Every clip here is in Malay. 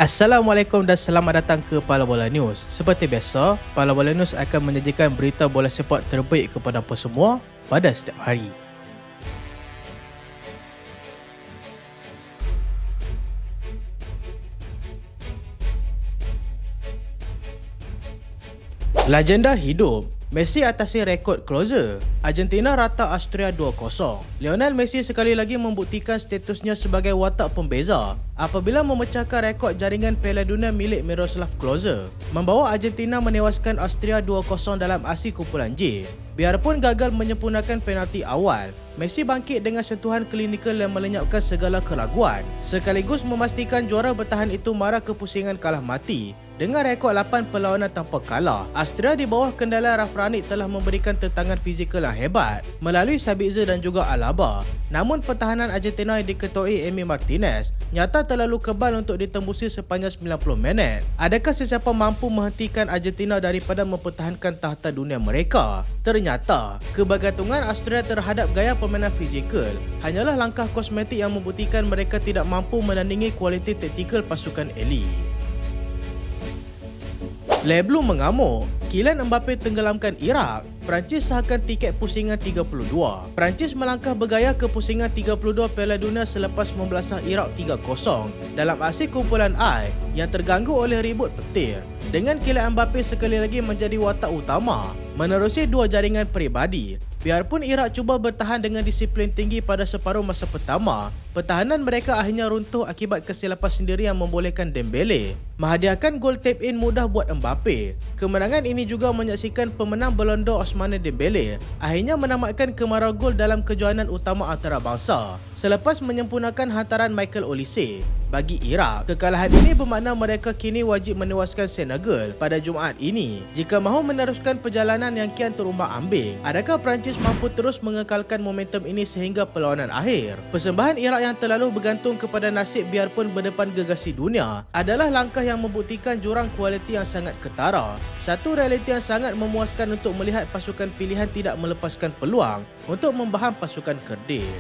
Assalamualaikum dan selamat datang ke Pala Bola News. Seperti biasa, Pala Bola News akan menyajikan berita bola sepak terbaik kepada anda semua pada setiap hari. Legenda hidup, Messi atasi rekod closer. Argentina rata Austria 2-0. Lionel Messi sekali lagi membuktikan statusnya sebagai watak pembeza apabila memecahkan rekod jaringan Piala Dunia milik Miroslav Klose, membawa Argentina menewaskan Austria 2-0 dalam aksi kumpulan J. Biarpun gagal menyempurnakan penalti awal, Messi bangkit dengan sentuhan klinikal yang melenyapkan segala keraguan, sekaligus memastikan juara bertahan itu mara kepusingan kalah mati. Dengan rekod 8 perlawanan tanpa kalah, Austria di bawah kendali Ralf Rangnick telah memberikan tentangan fizikal yang hebat melalui Sabitzer dan juga Alaba. Namun pertahanan Argentina yang diketuai Emi Martinez nyata terlalu kebal untuk ditembusi sepanjang 90 minit. Adakah sesiapa mampu menghentikan Argentina daripada mempertahankan tahta dunia mereka? Ternyata, kebergantungan Austria terhadap gaya permainan fizikal hanyalah langkah kosmetik yang membuktikan mereka tidak mampu menandingi kualiti taktikal pasukan elit. Le Bleu mengamuk, Kylian Mbappe tenggelamkan Iraq, Perancis sahkan tiket pusingan 32. Perancis melangkah bergaya ke pusingan 32 Piala Dunia selepas membelasah Iraq 3-0 dalam aksi kumpulan I yang terganggu oleh ribut petir, dengan Kylian Mbappe sekali lagi menjadi watak utama menerusi dua jaringan peribadi. Biarpun Iraq cuba bertahan dengan disiplin tinggi pada separuh masa pertama, pertahanan mereka akhirnya runtuh akibat kesilapan sendiri yang membolehkan Dembele menghadiahkan gol tap-in mudah buat Mbappe. Kemenangan ini juga menyaksikan pemenang Ballon d'Or Ousmane Dembele akhirnya menamatkan kemarau gol dalam kejohanan utama antarabangsa selepas menyempurnakan hantaran Michael Olise. Bagi Iraq, kekalahan ini bermakna mereka kini wajib menewaskan Senegal pada Jumaat ini jika mahu meneruskan perjalanan yang kian terumbang-ambing. Adakah Perancis mampu terus mengekalkan momentum ini sehingga perlawanan akhir? Persembahan Iraq yang terlalu bergantung kepada nasib biarpun berdepan gegasi dunia adalah langkah yang membuktikan jurang kualiti yang sangat ketara. Satu realiti yang sangat memuaskan untuk melihat pasukan pilihan tidak melepaskan peluang untuk membaham pasukan kerdil.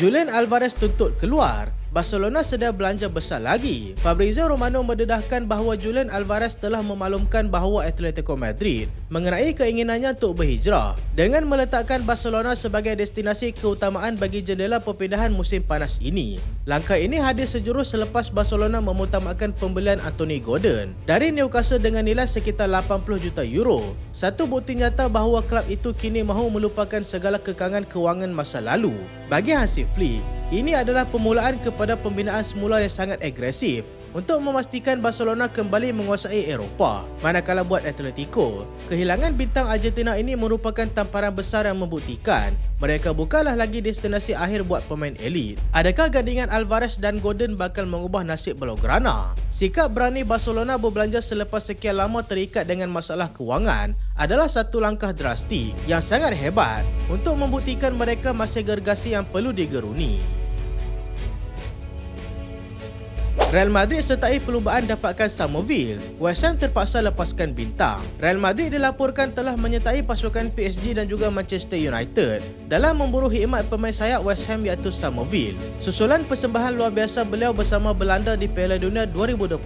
Julian Alvarez tuntut keluar, Barcelona sedia belanja besar lagi. Fabrizio Romano mendedahkan bahawa Julian Alvarez telah memaklumkan bahawa Atletico Madrid mengenai keinginannya untuk berhijrah dengan meletakkan Barcelona sebagai destinasi keutamaan bagi jendela perpindahan musim panas ini. Langkah ini hadir sejurus selepas Barcelona memutamakan pembelian Anthony Gordon dari Newcastle dengan nilai sekitar 80 juta euro. Satu bukti nyata bahawa klub itu kini mahu melupakan segala kekangan kewangan masa lalu. Bagi Hansi Flick, ini adalah permulaan kepada pembinaan semula yang sangat agresif untuk memastikan Barcelona kembali menguasai Eropah. Manakala buat Atletico, kehilangan bintang Argentina ini merupakan tamparan besar yang membuktikan mereka bukanlah lagi destinasi akhir buat pemain elit. Adakah gandingan Alvarez dan Gordon bakal mengubah nasib Blaugrana? Sikap berani Barcelona berbelanja selepas sekian lama terikat dengan masalah kewangan adalah satu langkah drastik yang sangat hebat untuk membuktikan mereka masih gergasi yang perlu digeruni. Real Madrid sertai perlumbaan dapatkan Somerville, West Ham terpaksa lepaskan bintang. Real Madrid dilaporkan telah menyertai pasukan PSG dan juga Manchester United dalam memburu khidmat pemain sayap West Ham iaitu Somerville. Susulan persembahan luar biasa beliau bersama Belanda di Piala Dunia 2026,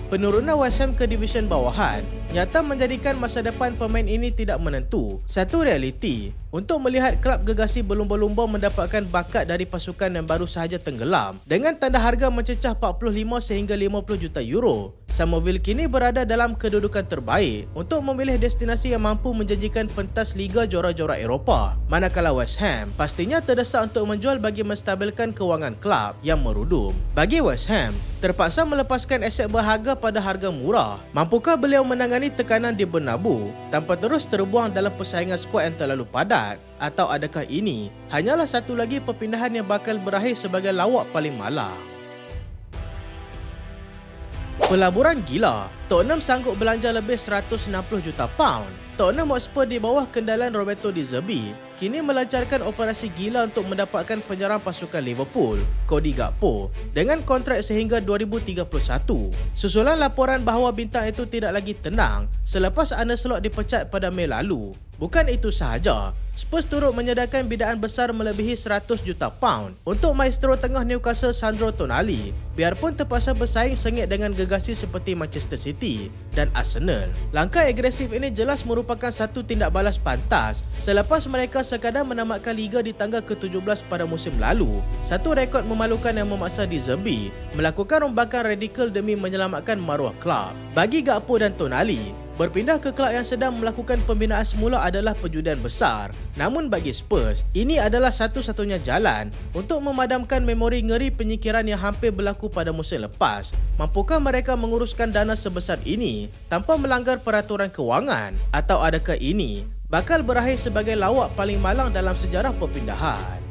penurunan West Ham ke division bawahan nyata menjadikan masa depan pemain ini tidak menentu. Satu realiti untuk melihat klub gegasi berlumba-lumba mendapatkan bakat dari pasukan yang baru sahaja tenggelam dengan tanda harga mencecah 45 sehingga 50 juta euro. Somerville kini berada dalam kedudukan terbaik untuk memilih destinasi yang mampu menjanjikan pentas Liga Juara-Juara Eropah. Manakala West Ham pastinya terdesak untuk menjual bagi menstabilkan kewangan klub yang merudum. Bagi West Ham, terpaksa melepaskan aset berharga pada harga murah. Mampukah beliau menangani tekanan di Bernabeu tanpa terus terbuang dalam persaingan skuad yang terlalu padat? Atau adakah ini hanyalah satu lagi perpindahan yang bakal berakhir sebagai lawak paling malang? Pelaburan gila, Tottenham sanggup belanja lebih 160 juta pound. Tottenham Hotspur di bawah kendalian Roberto Di Zerbi kini melancarkan operasi gila untuk mendapatkan penyerang pasukan Liverpool, Cody Gakpo, dengan kontrak sehingga 2031. Susulan laporan bahawa bintang itu tidak lagi tenang selepas Arne Slot dipecat pada Mei lalu. Bukan itu sahaja, Spurs turut menyediakan bidaan besar melebihi 100 juta pound untuk maestro tengah Newcastle Sandro Tonali, biarpun terpaksa bersaing sengit dengan gegasi seperti Manchester City dan Arsenal. Langkah agresif ini jelas merupakan satu tindak balas pantas selepas mereka sekadar menamatkan Liga di tangga ke-17 pada musim lalu, satu rekod memalukan yang memaksa De Zerbi melakukan rombakan radikal demi menyelamatkan maruah kelab. Bagi Gakpo dan Tonali, berpindah ke kelab yang sedang melakukan pembinaan semula adalah perjudian besar. Namun bagi Spurs, ini adalah satu-satunya jalan untuk memadamkan memori ngeri penyingkiran yang hampir berlaku pada musim lepas. Mampukah mereka menguruskan dana sebesar ini tanpa melanggar peraturan kewangan? Atau adakah ini bakal berakhir sebagai lawak paling malang dalam sejarah perpindahan?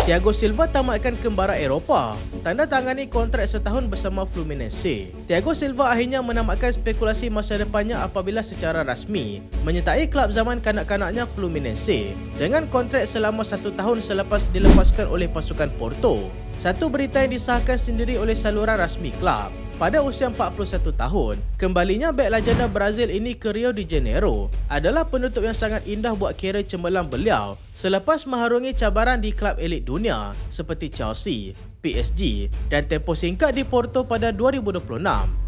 Thiago Silva tamatkan kembara Eropah, tanda tangani kontrak setahun bersama Fluminense. Thiago Silva akhirnya menamatkan spekulasi masa depannya apabila secara rasmi menyertai klub zaman kanak-kanaknya Fluminense dengan kontrak selama 1 tahun selepas dilepaskan oleh pasukan Porto. Satu berita yang disahkan sendiri oleh saluran rasmi klub. Pada usia 41 tahun, kembalinya bek legenda Brazil ini ke Rio de Janeiro adalah penutup yang sangat indah buat karier cemerlang beliau selepas mengharungi cabaran di klub elit dunia seperti Chelsea, PSG dan tempoh singkat di Porto pada 2026.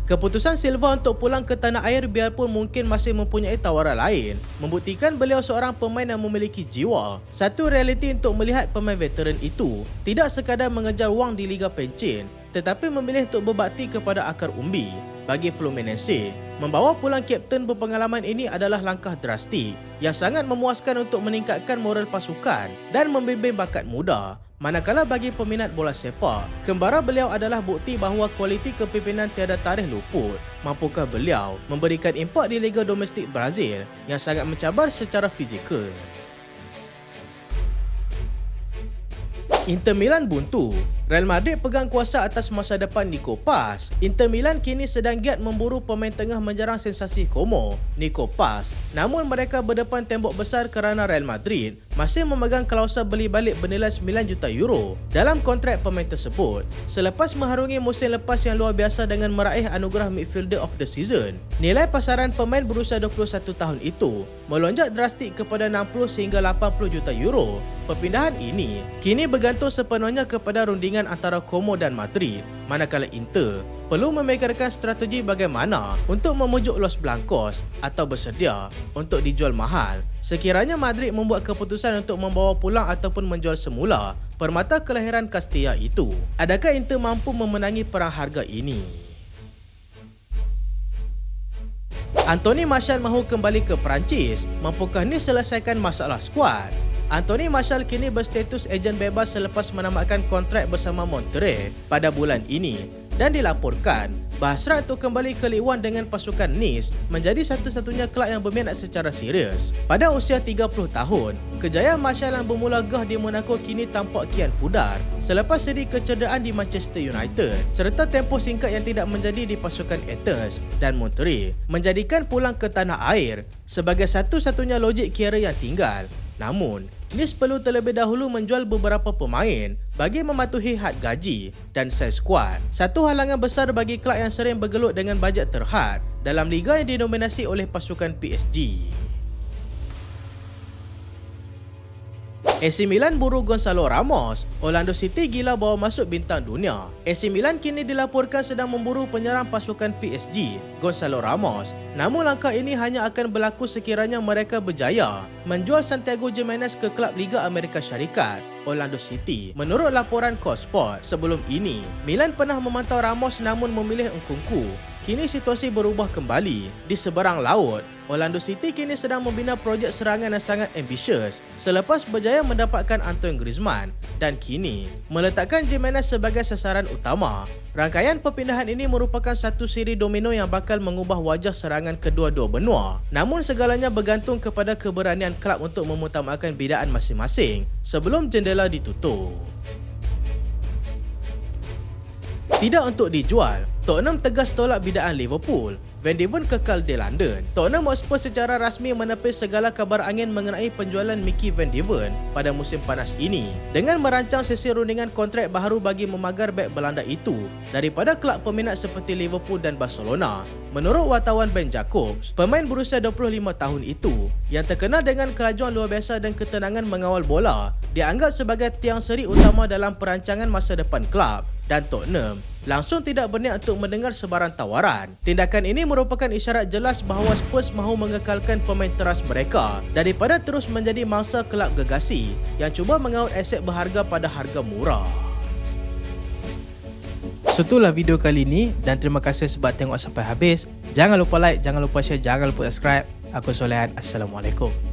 Keputusan Silva untuk pulang ke tanah air biarpun mungkin masih mempunyai tawaran lain membuktikan beliau seorang pemain yang memiliki jiwa. Satu realiti untuk melihat pemain veteran itu tidak sekadar mengejar wang di Liga Pencin, tetapi memilih untuk berbakti kepada akar umbi. Bagi Fluminense, membawa pulang kapten berpengalaman ini adalah langkah drastik yang sangat memuaskan untuk meningkatkan moral pasukan dan membimbing bakat muda. Manakala bagi peminat bola sepak, kembara beliau adalah bukti bahawa kualiti kepimpinan tiada tarikh luput. Mampukah beliau memberikan impak di Liga Domestik Brazil yang sangat mencabar secara fizikal? Inter Milan buntu, Real Madrid pegang kuasa atas masa depan Nico Paz. Inter Milan kini sedang giat memburu pemain tengah menjarang sensasi Como, Nico Paz. Namun mereka berdepan tembok besar kerana Real Madrid masih memegang klausul beli balik bernilai 9 juta euro dalam kontrak pemain tersebut selepas mengharungi musim lepas yang luar biasa dengan meraih anugerah Midfielder of the Season. Nilai pasaran pemain berusia 21 tahun itu melonjak drastik kepada 60 sehingga 80 juta euro. Perpindahan ini kini bergantung sepenuhnya kepada rundingan antara Como dan Madrid, manakala Inter perlu memikirkan strategi bagaimana untuk memujuk Los Blancos atau bersedia untuk dijual mahal sekiranya Madrid membuat keputusan untuk membawa pulang ataupun menjual semula permata kelahiran Castilla itu. Adakah Inter mampu memenangi perang harga ini? Anthony Martial mahu kembali ke Perancis. Mampukah ini selesaikan masalah skuad? Anthony Martial kini berstatus ejen bebas selepas menamatkan kontrak bersama Monterrey pada bulan ini dan dilaporkan berhasrat untuk kembali ke Ligue 1 dengan pasukan Nice menjadi satu-satunya kelab yang berminat secara serius. Pada usia 30 tahun, kejayaan Martial yang bermula gah di Monaco kini tampak kian pudar selepas seri kecederaan di Manchester United serta tempoh singkat yang tidak menjadi di pasukan Athens dan Monterrey menjadikan pulang ke tanah air sebagai satu-satunya logik kira yang tinggal. Namun, Nice perlu terlebih dahulu menjual beberapa pemain bagi mematuhi had gaji dan saiz skuad. Satu halangan besar bagi kelab yang sering bergelut dengan bajet terhad dalam liga yang didominasi oleh pasukan PSG. AC Milan buru Gonzalo Ramos. Orlando City gila bawa masuk bintang dunia. AC Milan kini dilaporkan sedang memburu penyerang pasukan PSG, Gonzalo Ramos. Namun langkah ini hanya akan berlaku sekiranya mereka berjaya menjual Santiago Jimenez ke klub Liga Amerika Syarikat, Orlando City. Menurut laporan COSPORT, sebelum ini Milan pernah memantau Ramos namun memilih Nkunku. Kini situasi berubah kembali. Di seberang laut, Orlando City kini sedang membina projek serangan yang sangat ambisius selepas berjaya mendapatkan Antoine Griezmann dan kini meletakkan Jimenez sebagai sasaran utama. Rangkaian perpindahan ini merupakan satu siri domino yang bakal mengubah wajah serangan kedua-dua benua. Namun segalanya bergantung kepada keberanian kelab untuk mengutamakan bidaan masing-masing sebelum jendela ditutup. Tidak untuk dijual, Tottenham tegas tolak bidaan Liverpool. Van de Ven kekal di London. Tottenham Hotspur secara rasmi menepis segala kabar angin mengenai penjualan Mickey Van de Ven pada musim panas ini dengan merancang sesi rundingan kontrak baharu bagi memagar bek Belanda itu daripada kelab peminat seperti Liverpool dan Barcelona. Menurut wartawan Ben Jacobs, pemain berusia 25 tahun itu yang terkenal dengan kelajuan luar biasa dan ketenangan mengawal bola dianggap sebagai tiang seri utama dalam perancangan masa depan kelab, dan Tottenham langsung tidak berniat untuk mendengar sebarang tawaran. Tindakan ini merupakan isyarat jelas bahawa Spurs mahu mengekalkan pemain teras mereka daripada terus menjadi mangsa kelab gegasi yang cuba mengaut aset berharga pada harga murah. Itulah video kali ini dan terima kasih sebab tengok sampai habis. Jangan lupa like, jangan lupa share, jangan lupa subscribe. Aku Solehan. Assalamualaikum.